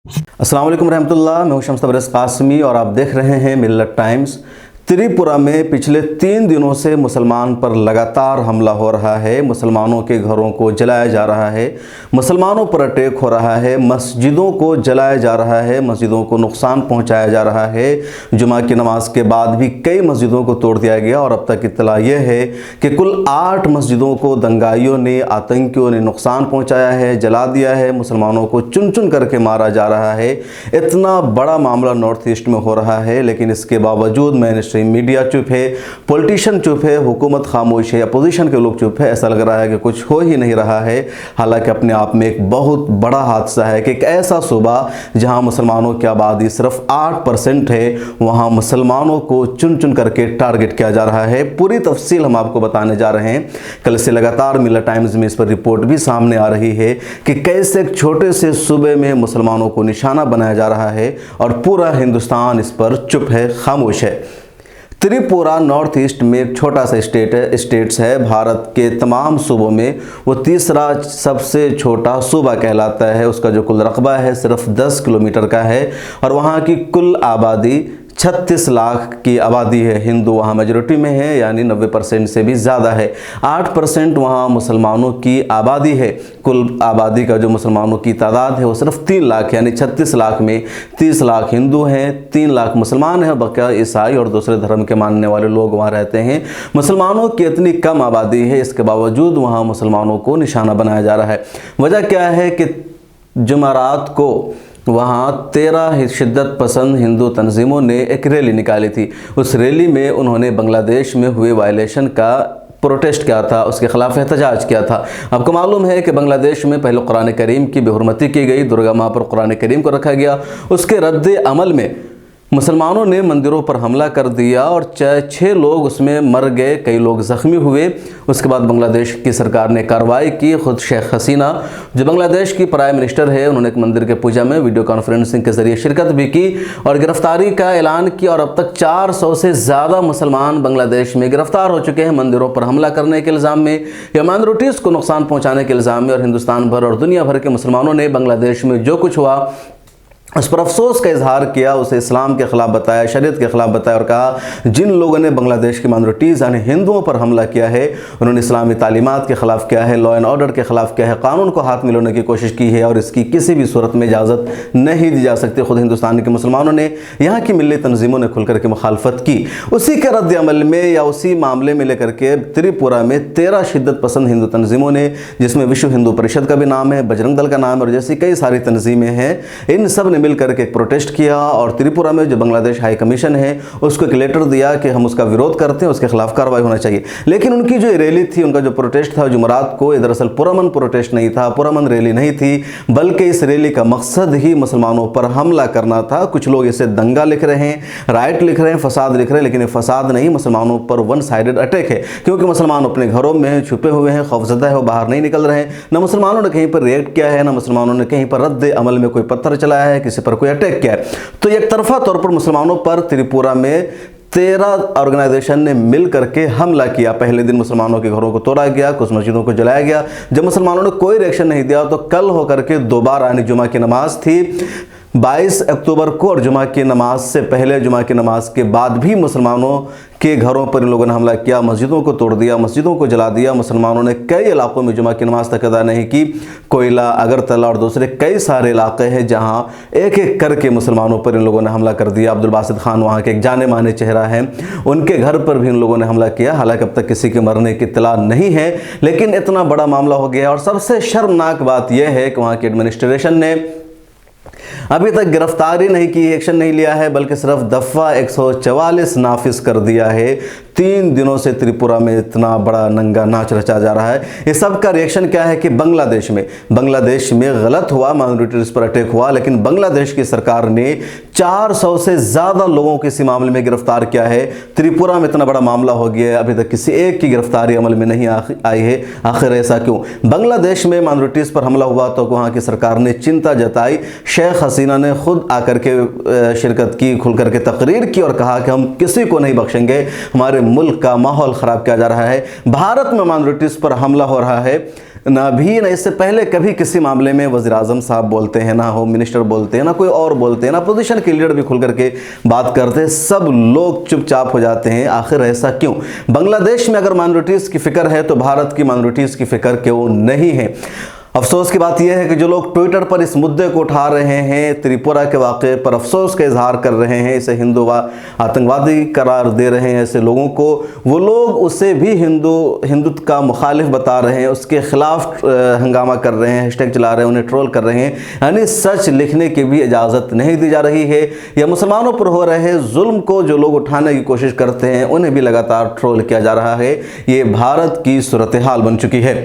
अस्सलाम वालेकुम रहमतुल्लाह। मैं हूं शम्स तबरेज़ कासमी और आप देख रहे हैं मिल्लत टाइम्स। त्रिपुरा में पिछले 3 दिनों से मुसलमान पर लगातार हमला हो रहा है। मुसलमानों के घरों को जलाया जा रहा है, मुसलमानों पर अटैक हो रहा है, मस्जिदों को जलाया जा रहा है, मस्जिदों को नुकसान पहुंचाया जा रहा है। जुमा की नमाज के बाद भी कई मस्जिदों को तोड़ दिया गया और अब तक इत्तला यह है कि कुल 8 मस्जिदों को दंगाइयों ने, आतंकियों ने नुकसान पहुँचाया है, जला दिया है, मुसलमानों को चुन चुन करके मारा जा रहा है। इतना बड़ा मामला नॉर्थ ईस्ट में हो रहा है, लेकिन इसके बावजूद मैंने मीडिया चुप है, पॉलिटिशियन चुप है, हुकूमत खामोश है, अपोजिशन के लोग चुप है। ऐसा लग रहा है कि कुछ हो ही नहीं रहा है। हालांकि अपने आप में एक बहुत बड़ा हादसा है कि एक ऐसा सूबा जहां मुसलमानों की आबादी सिर्फ 8% है, वहां मुसलमानों को चुन चुन करके टारगेट किया जा रहा है। पूरी तफसील हम आपको बताने जा रहे हैं। कल से लगातार मिल्लत टाइम्स में इस पर रिपोर्ट भी सामने आ रही है कि कैसे एक छोटे से सूबे में मुसलमानों को निशाना बनाया जा रहा है और पूरा हिंदुस्तान इस पर चुप है, खामोश है। त्रिपुरा नॉर्थ ईस्ट में एक छोटा सा स्टेट्स है। भारत के तमाम सूबों में वो तीसरा सबसे छोटा सूबा कहलाता है। उसका जो कुल रकबा है सिर्फ 10 किलोमीटर का है और वहाँ की कुल आबादी 36 लाख की आबादी है। हिंदू वहाँ मेजॉरिटी में है, यानी 90% से भी ज़्यादा है। 8% वहाँ मुसलमानों की आबादी है। कुल आबादी का जो मुसलमानों की तादाद है वो सिर्फ 3 लाख, यानी 36 लाख में 30 लाख हिंदू हैं, 3 लाख मुसलमान हैं, बकिया ईसाई और दूसरे धर्म के मानने वाले लोग वहाँ रहते हैं। मुसलमानों की इतनी कम आबादी है, इसके बावजूद वहाँ मुसलमानों को निशाना बनाया जा रहा है। वजह क्या है कि जुमेरात को वहाँ 13 शिद्दत पसंद हिंदू तंजीमों ने एक रैली निकाली थी। उस रैली में उन्होंने बांग्लादेश में हुए वायलेशन का प्रोटेस्ट किया था, उसके खिलाफ एहतजाज किया था। आपको मालूम है कि बांग्लादेश में पहले कुरान करीम की बेहुरमती की गई, दुर्गा माँ पर कुरान करीम को रखा गया। उसके रद्द अमल में मुसलमानों ने मंदिरों पर हमला कर दिया और 6 लोग उसमें मर गए, कई लोग ज़ख्मी हुए। उसके बाद बांग्लादेश की सरकार ने कार्रवाई की। खुद शेख हसीना जो बांग्लादेश की प्राइम मिनिस्टर है, उन्होंने एक मंदिर के पूजा में वीडियो कॉन्फ्रेंसिंग के जरिए शिरकत भी की और गिरफ्तारी का ऐलान किया। और अब तक 400 से ज़्यादा मुसलमान बांग्लादेश में गिरफ्तार हो चुके हैं मंदिरों पर हमला करने के इल्ज़ाम में या माइनॉरिटीज़ को नुकसान पहुँचाने के इल्ज़ाम में। और हिंदुस्तान भर और दुनिया भर के मुसलमानों ने बांग्लादेश में जो कुछ हुआ उस पर अफसोस का इजहार किया, उसे इस्लाम के ख़िलाफ़ बताया, शरीयत के ख़िलाफ़ बताया और कहा जिन लोगों ने बांग्लादेश की माइनॉरिटीज़ यानी हिंदुओं पर हमला किया है उन्होंने इस्लामी तालीमात के ख़िलाफ़ किया है, लॉ एंड ऑर्डर के ख़िलाफ़ किया है, कानून को हाथ मिलाने की कोशिश की है और इसकी किसी भी सूरत में इजाज़त नहीं दी जा सकती। खुद हिंदुस्तान के मुसलमानों ने, यहाँ की मिल्ली तंजीमों ने खुल करके मुखालफत की। उसी के रद्द अमल में या उसी मामले में लेकर के त्रिपुरा में 13 शिद्दत पसंद हिंदू तंजीमों ने, जिसमें विश्व हिंदू परिषद का भी नाम है, बजरंग दल का नाम है और जैसी कई सारी तंजीमें हैं, इन सब ने मिल करके एक प्रोटेस्ट किया और त्रिपुरा में जो बांग्लादेश हाई कमीशन है उसको एक लेटर दिया कि हम उसका विरोध करते हैं, उसके खिलाफ कार्रवाई होना चाहिए। लेकिन उनकी जो रैली थी, उनका जो प्रोटेस्ट था जुमेरात को, दरअसल पुरअमन प्रोटेस्ट नहीं था, पुरअमन रैली नहीं थी, बल्कि इस रैली का मकसद ही मुसलमानों पर हमला करना था। कुछ लोग इसे दंगा लिख रहे हैं, राइट लिख रहे हैं, फसाद लिख रहे हैं, लेकिन ये फसाद नहीं, मुसलमानों पर वन साइडेड अटैक है। क्योंकि मुसलमान अपने घरों में छुपे हुए हैं, खौफजदा है, वो बाहर नहीं निकल रहे हैं। न मुसलमानों ने कहीं पर रिएक्ट किया है, न मुसलमानों ने कहीं पर रद्द अमल में कोई पत्थर चलाया है, किसी पर कोई अटैक किया है। तो एक तरफा तौर पर मुसलमानों पर त्रिपुरा में 13 ऑर्गेनाइजेशन ने मिल करके हमला किया। पहले दिन मुसलमानों के घरों को तोड़ा गया, कुछ मस्जिदों को जलाया गया। जब मुसलमानों ने कोई रिएक्शन नहीं दिया तो कल होकर के दोबारा यानी जुमा की नमाज थी 22 अक्टूबर को और जुमा की नमाज से पहले, जुमा की नमाज के बाद भी मुसलमानों के घरों पर इन लोगों ने हमला किया, मस्जिदों को तोड़ दिया, मस्जिदों को जला दिया। मुसलमानों ने कई इलाकों में जुमा की नमाज तक अदा नहीं की। कोयला, अगरतला और दूसरे कई सारे इलाके हैं जहां एक एक करके मुसलमानों पर इन लोगों ने हमला कर दिया। अब्दुल बासित खान वहां के एक जाने माने चेहरा हैं, उनके घर पर भी इन लोगों ने हमला किया। हालांकि अब तक किसी के मरने की इत्तला नहीं है, लेकिन इतना बड़ा मामला हो गया। और सबसे शर्मनाक बात यह है कि वहाँ की एडमिनिस्ट्रेशन ने अभी तक गिरफ्तारी नहीं की, एक्शन नहीं लिया है, बल्कि सिर्फ दफ़ा 144 नाफिज कर दिया है। 3 दिनों से त्रिपुरा में इतना बड़ा नंगा नाच रचा जा रहा है। इस सब का रिएक्शन क्या है कि बांग्लादेश में गलत हुआ, माइनॉरिटीज पर अटैक हुआ, लेकिन बांग्लादेश की सरकार ने 400 से ज़्यादा लोगों को इसी मामले में गिरफ्तार किया है। त्रिपुरा में इतना बड़ा मामला हो गया है, अभी तक किसी एक की गिरफ्तारी अमल में नहीं आई है। आखिर ऐसा क्यों? बांग्लादेश में माइनॉरिटीज पर हमला हुआ तो वहाँ की सरकार ने चिंता जताई। शेख हसीना ने खुद आकर के शिरकत की, खुल करके तकरीर की और कहा कि हम किसी को नहीं बख्शेंगे, हमारे मुल्क का माहौल ख़राब किया जा रहा है। भारत में माइनॉरिटीज़ पर हमला हो रहा है, ना भी ना इससे पहले कभी किसी मामले में वज़ीर आज़म साहब बोलते हैं, ना होम मिनिस्टर बोलते हैं, ना कोई और बोलते हैं, ना पोजीशन के लीडर भी खुल करके बात करते हैं। सब लोग चुपचाप हो जाते हैं। आखिर ऐसा क्यों? बांग्लादेश में अगर माइनॉरिटीज़ की फ़िक्र है तो भारत की माइनॉरिटीज़ की फ़िक्र क्यों नहीं है? अफसोस की बात यह है कि जो लोग ट्विटर पर इस मुद्दे को उठा रहे हैं, त्रिपुरा के वाक़े पर अफसोस का इजहार कर रहे हैं, इसे आतंकवादी करार दे रहे हैं ऐसे लोगों को, वो लोग उसे भी हिंदुत्व का मुखालिफ बता रहे हैं, उसके ख़िलाफ़ हंगामा कर रहे हैं, हैशटैग चला रहे हैं, उन्हें ट्रोल कर रहे हैं। यानी सच लिखने की भी इजाज़त नहीं दी जा रही है, या मुसलमानों पर हो रहे जुल्म को जो लोग उठाने की कोशिश करते हैं उन्हें भी लगातार ट्रोल किया जा रहा है। ये भारत की सूरत हाल बन चुकी है।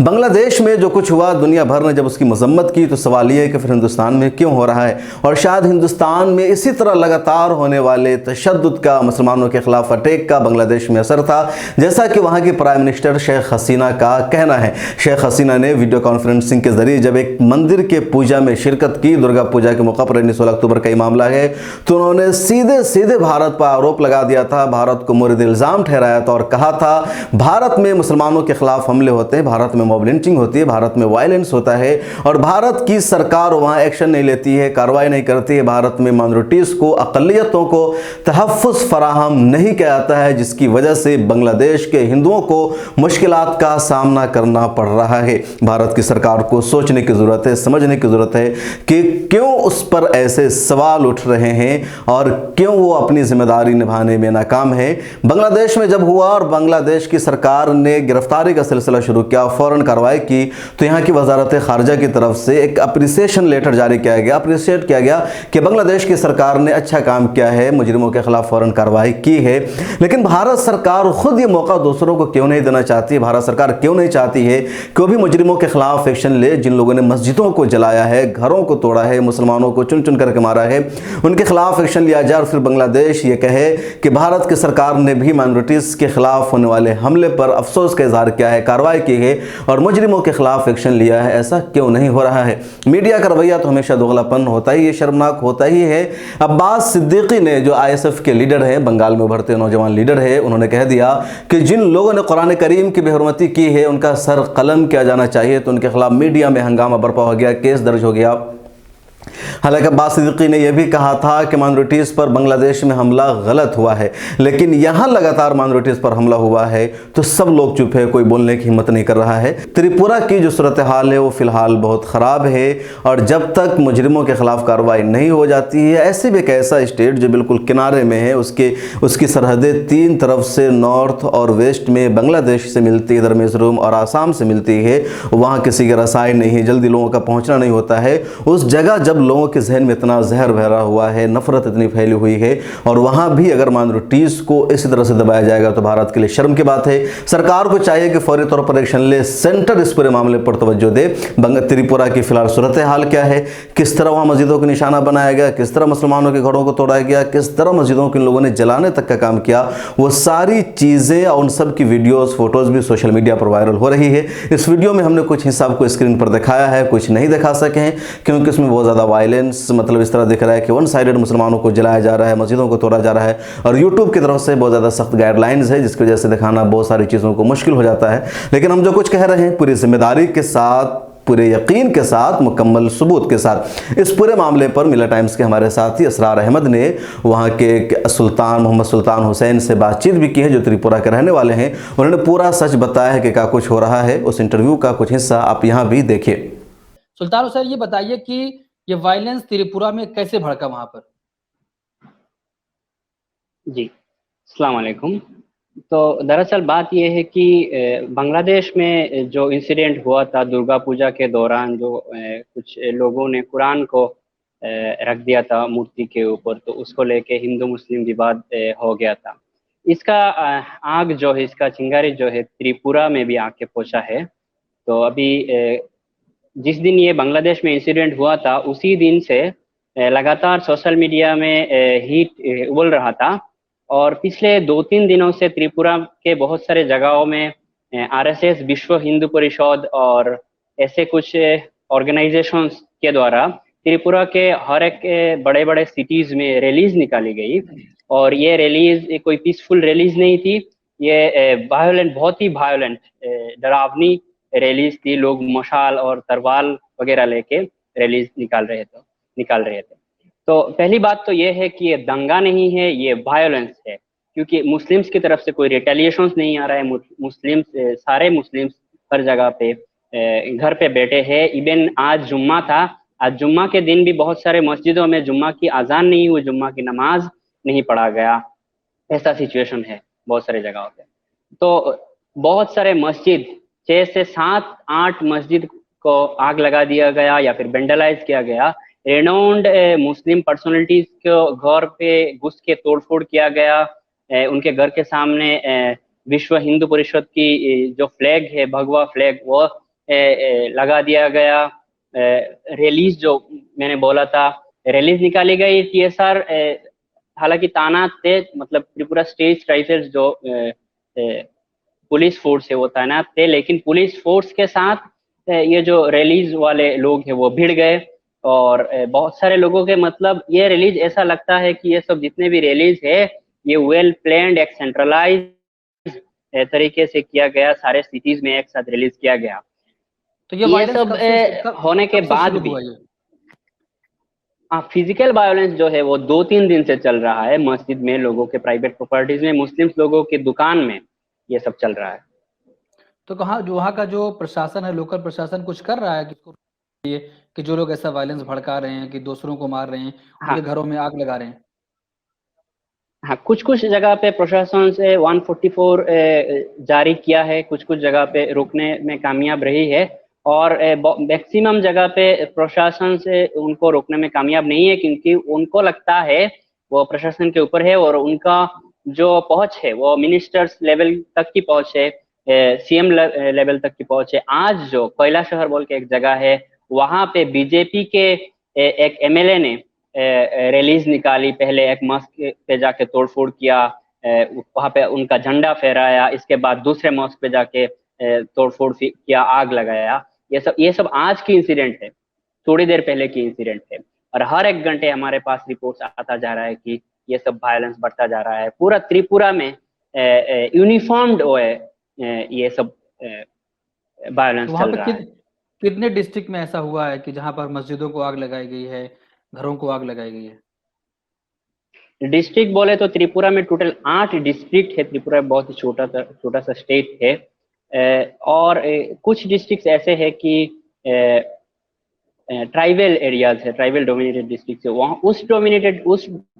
बांग्लादेश में जो कुछ हुआ, दुनिया भर ने जब उसकी मजम्मत की, तो सवाल यह है कि फिर हिंदुस्तान में क्यों हो रहा है? और शायद हिंदुस्तान में इसी तरह लगातार होने वाले तशद्दुद का, मुसलमानों के खिलाफ अटैक का बांग्लादेश में असर था, जैसा कि वहाँ की प्राइम मिनिस्टर शेख हसीना का कहना है। शेख हसीना ने वीडियो कॉन्फ्रेंसिंग के जरिए जब एक मंदिर के पूजा में शिरकत की, दुर्गा पूजा के मौका पर 16 अक्टूबर का ये मामला है, तो उन्होंने सीधे सीधे भारत पर आरोप लगा दिया था, भारत को मुर्द इल्ज़ाम ठहराया था और कहा था भारत में मुसलमानों के खिलाफ हमले होते हैं, भारत में मॉब लिंचिंग होती है, भारत में वायलेंस होता है और भारत की सरकार वहां एक्शन नहीं लेती है, कार्रवाई नहीं करती है, भारत में माइनॉरिटीज को, अक़लियतों को तहफ़्फ़ुज़ फराहम नहीं किया जाता है, जिसकी वजह से बांग्लादेश के हिंदुओं को मुश्किलात का सामना करना पड़ रहा है। भारत की सरकार को सोचने की ज़रूरत है, समझने की ज़रूरत है कि क्यों उस पर ऐसे सवाल उठ रहे हैं और क्यों वो अपनी जिम्मेदारी निभाने में नाकाम है। बांग्लादेश में जब हुआ और बांग्लादेश की सरकार ने गिरफ्तारी का सिलसिला शुरू किया, फ़ौरन कार्रवाई की, तो यहाँ की वजारत खारजा की तरफ से एक अप्रिसिएशन लेटर जारी किया गया, अप्रिशिएट किया गया कि बांग्लादेश की सरकार ने अच्छा काम किया है, मुजरिमों के खिलाफ फ़ौरन कार्रवाई की है। लेकिन भारत सरकार खुद ये मौका दूसरों को क्यों नहीं देना चाहती? भारत सरकार क्यों नहीं चाहती है कि वो भी मुजरिमों के खिलाफ एक्शन ले? जिन लोगों ने मस्जिदों को जलाया है, घरों को तोड़ा है, मुसलमानों को चुन चुन करके मारा है, उनके खिलाफ एक्शन लिया जाए और फिर बांग्लादेश ये कहे कि भारत की सरकार ने भी माइनॉरिटीज़ के खिलाफ होने वाले हमले पर अफसोस का इजहार किया है, कार्रवाई की है और मुजरिमों के खिलाफ एक्शन लिया है। ऐसा क्यों नहीं हो रहा है? मीडिया का रवैया तो हमेशा दोगलापन होता ही है, शर्मनाक होता ही है। अब्बास सिद्दीकी ने, जो ISF के लीडर हैं, बंगाल में उभरते नौजवान लीडर है, उन्होंने कह दिया कि जिन लोगों ने कुरान करीम की बेहुरमती की है उनका सर कलम किया जाना चाहिए। तो उनके खिलाफ मीडिया में हंगामा बरपा हो गया, केस दर्ज हो गया। हालांकि अब्बास सिद्दीकी ने यह भी कहा था कि माइनॉरिटीज़ पर बांग्लादेश में हमला गलत हुआ है, लेकिन यहाँ लगातार माइनॉरिटीज़ पर हमला हुआ है तो सब लोग चुप है, कोई बोलने की हिम्मत नहीं कर रहा है। त्रिपुरा की जो सूरत हाल है वो फ़िलहाल बहुत ख़राब है और जब तक मुजरिमों के खिलाफ कार्रवाई नहीं हो जाती है, ऐसे भी एक ऐसा स्टेट जो बिल्कुल किनारे में है, उसकी सरहदें तीन तरफ से नॉर्थ और वेस्ट में बांग्लादेश से मिलती है, इधर मिज़ोरम और आसाम से मिलती है, वहाँ किसी के रसाई नहीं है, जल्दी लोगों का पहुँचना नहीं होता है। उस जगह जब लोगों के जहन में इतना जहर भरा हुआ है, नफरत इतनी फैली हुई है और वहाँ भी अगर माइनॉरिटीज़ को इसी तरह से दबाया जाएगा तो भारत के लिए शर्म की बात है। सरकार को चाहिए कि फौरी तौर पर एक्शन ले, सेंटर इस पूरे मामले पर तवज्जो दे। त्रिपुरा की फिलहाल सूरत हाल क्या है, किस तरह वहाँ मस्जिदों को निशाना बनाया गया, किस तरह मुसलमानों के घरों को तोड़ा गया, किस तरह मस्जिदों को इन लोगों ने जलाने तक का काम किया, वो सारी चीज़ें और उन सब की वीडियोज़, फोटोज़ भी सोशल मीडिया पर वायरल हो रही है। इस वीडियो में हमने कुछ हिस्सा आपको स्क्रीन पर दिखाया है, कुछ नहीं दिखा सके हैं क्योंकि इसमें बहुत ज़्यादा वायलेंस, मतलब इस तरह दिख रहा है कि वन साइडेड मुसलमानों को जलाया जा रहा है, मस्जिदों को तोड़ा जा रहा है और यूट्यूब की तरफ से बहुत ज़्यादा सख्त गाइडलाइंस है, जिसकी वजह से दिखाना बहुत सारी चीज़ों को मुश्किल हो जाता है। लेकिन हम जो कुछ कह रहे हैं पूरी जिम्मेदारी के साथ, पूरे यकीन के साथ, मुकम्मल सबूत के साथ। इस पूरे मामले पर मिरर टाइम्स के हमारे साथी असरार अहमद ने वहाँ के सुल्तान मोहम्मद सुल्तान हुसैन से बातचीत भी की है, जो त्रिपुरा के रहने वाले हैं। उन्होंने पूरा सच बताया है कि क्या कुछ हो रहा है। उस इंटरव्यू का कुछ हिस्सा आप यहाँ भी देखिए। सुल्तान हुसैन, ये बताइए कि ये वायलेंस त्रिपुरा में कैसे भड़का वहां पर? जी, अस्सलाम वालेकुम। तो दरअसल बात यह है कि बांग्लादेश में जो इंसिडेंट हुआ था दुर्गा पूजा के दौरान, जो कुछ लोगों ने कुरान को रख दिया था मूर्ति के ऊपर, तो उसको लेके हिंदू मुस्लिम विवाद हो गया था। इसका आग जो है, इसका चिंगारी जो है त्रिपुरा में भी आके पहुंचा है। तो अभी जिस दिन ये बांग्लादेश में इंसिडेंट हुआ था उसी दिन से लगातार सोशल मीडिया में हीट उबल रहा था और पिछले 2-3 दिनों से त्रिपुरा के बहुत सारे जगहों में RSS, विश्व हिंदू परिषद और ऐसे कुछ ऑर्गेनाइजेशंस के द्वारा त्रिपुरा के हर एक बड़े बड़े सिटीज में रैलीज निकाली गई। और ये रैलीज कोई पीसफुल रैलीज नहीं थी, ये वायलेंट, बहुत ही वायलेंट, डरावनी रैलीज थी, लोग मशाल और तरवाल वगैरह लेके रैलीज निकाल रहे थे। तो पहली बात तो ये है कि ये दंगा नहीं है, ये वायोलेंस है, क्योंकि मुस्लिम्स की तरफ से कोई रिटेलिएशंस नहीं आ रहा है। सारे मुस्लिम्स हर जगह पे घर पे बैठे हैं। इवन आज जुम्मा था, आज जुम्मा के दिन भी बहुत सारे मस्जिदों में जुम्मा की अजान नहीं हुई, जुम्मा की नमाज नहीं पढ़ा गया। ऐसा सिचुएशन है बहुत सारी जगहों पे। तो बहुत सारे मस्जिद, 6 से 7 8 मस्जिद को आग लगा दिया गया या फिर वेंडलाइज किया गया। रेनाउंड मुस्लिम पर्सनालिटीज को घर पे घुस के तोड़फोड़ किया गया। उनके घर के सामने विश्व हिंदू परिषद की जो फ्लैग है, भगवा फ्लैग, वो लगा दिया गया। रैलीज जो मैंने बोला था, रैलीज निकाली गई। TSR हालांकि तैनात थे, मतलब त्रिपुरा स्टेट राइफल्स जो पुलिस फोर्स है वो तैनात थे, लेकिन पुलिस फोर्स के साथ ये जो रैलीज वाले लोग हैं वो भिड़ गए। और बहुत सारे लोगों के, मतलब ये रैलीज ऐसा लगता है कि ये सब जितने भी रैलीज है ये वेल प्लान्ड, एक सेंट्रलाइज तरीके से किया गया, सारे सिटीज में एक साथ रिलीज किया गया। तो ये सब होने के बाद भी फिजिकल वायलेंस जो है वो 2-3 दिन से चल रहा है। मस्जिद में, लोगों के प्राइवेट प्रॉपर्टीज में, मुस्लिम लोगों की दुकान में ये सब चल रहा है। तो कहाँ जो वहाँ का जो प्रशासन है, लोकल प्रशासन कुछ कर रहा है कि जो लोग ऐसा वायलेंस भड़का रहे हैं, कि दूसरों को मार रहे हैं, उनके घरों में आग लगा रहे हैं? हाँ, कुछ जगह पे प्रशासन से 144 जारी किया है, कुछ जगह पे रोकने में कामयाब रही है, और मैक्सिमम जगह पे प्रशासन से उनको रोकने में कामयाब नहीं है, क्योंकि उनको लगता है वो प्रशासन के ऊपर है और उनका जो पहुंच है वो मिनिस्टर्स लेवल तक की पहुंच है, CM लेवल तक की पहुंच है। आज जो कोयला शहर बोल के एक जगह है, वहां पे बीजेपी के एक MLA ने रैलीज निकाली। पहले एक मस्जिद पे जाके तोड़फोड़ किया, वहां पे उनका झंडा फहराया, इसके बाद दूसरे मस्जिद पे जाके तोड़फोड़ किया, आग लगाया। ये सब आज की इंसिडेंट है, थोड़ी देर पहले की इंसिडेंट है। और हर एक घंटे हमारे पास रिपोर्ट्स आता जा रहा है कि ये सब वायलेंस बढ़ता जा रहा है। पूरा त्रिपुरा में यूनिफॉर्म्ड ये सब वायलेंस चल रहा है। कितने डिस्ट्रिक्ट में ऐसा हुआ है कि जहां पर मस्जिदों को आग लगाई गई है, घरों को आग लगाई गई है? डिस्ट्रिक्ट बोले तो त्रिपुरा में टोटल 8 डिस्ट्रिक्ट है। त्रिपुरा बहुत ही छोटा सा स्टेट है, और कुछ डिस्ट्रिक्ट ऐसे है कि ट्राइबल एरियाज है, ट्राइबल डोमिनेटेड डिस्ट्रिक्ट है। वहाँ उस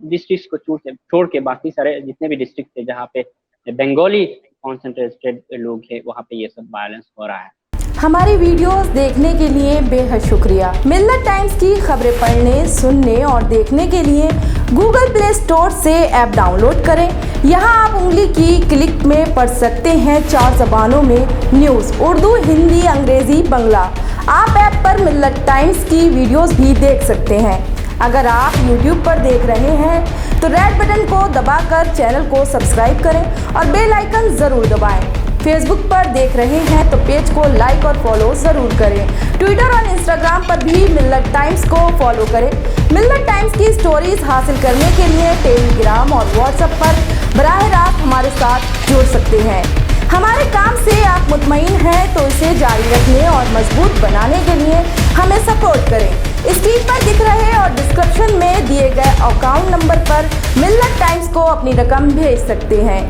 डिस्ट्रिक्ट को छोड़ के बाकी सारे जितने भी डिस्ट्रिक्ट है जहाँ पे बंगाली कॉन्सेंट्रेटेड लोग हैं, वहाँ पे ये सब वायलेंस हो रहा है। हमारी वीडियोस देखने के लिए बेहद शुक्रिया। मिल्लत टाइम्स की खबरें पढ़ने, सुनने और देखने के लिए गूगल प्ले स्टोर से ऐप डाउनलोड करें। यहां आप उंगली की क्लिक में पढ़ सकते हैं 4 ज़बानों में न्यूज़, उर्दू, हिंदी, अंग्रेजी, बांग्ला। आप ऐप पर मिल्लत टाइम्स की वीडियोस भी देख सकते हैं। अगर आप YouTube पर देख रहे हैं तो रेड बटन को दबाकर चैनल को सब्सक्राइब करें और बेल आइकन ज़रूर दबाएं। फेसबुक पर देख रहे हैं तो पेज को लाइक और फॉलो ज़रूर करें। ट्विटर और इंस्टाग्राम पर भी मिल्लत टाइम्स को फॉलो करें। मिल्लत टाइम्स की स्टोरीज हासिल करने के लिए टेलीग्राम और व्हाट्सएप पर बराह रास्त हमारे साथ जुड़ सकते हैं। हमारे काम से आप मुतमईन हैं तो इसे जारी रखने और मजबूत बनाने के लिए हमें सपोर्ट करें। स्क्रीन पर दिख रहे और डिस्क्रिप्शन में दिए गए अकाउंट नंबर पर मिल्लत टाइम्स को अपनी रकम भेज सकते हैं।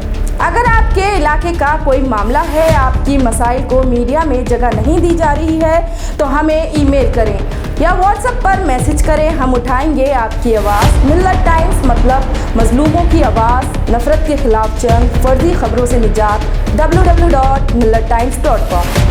अगर आपके इलाके का कोई मामला है, आपकी मसाइल को मीडिया में जगह नहीं दी जा रही है, तो हमें ईमेल करें या व्हाट्सएप पर मैसेज करें। हम उठाएंगे आपकी आवाज़। मिल्लत टाइम्स मतलब मजलूमों की आवाज़, नफरत के खिलाफ जंग, फर्जी खबरों से निजात। www.millattimes.com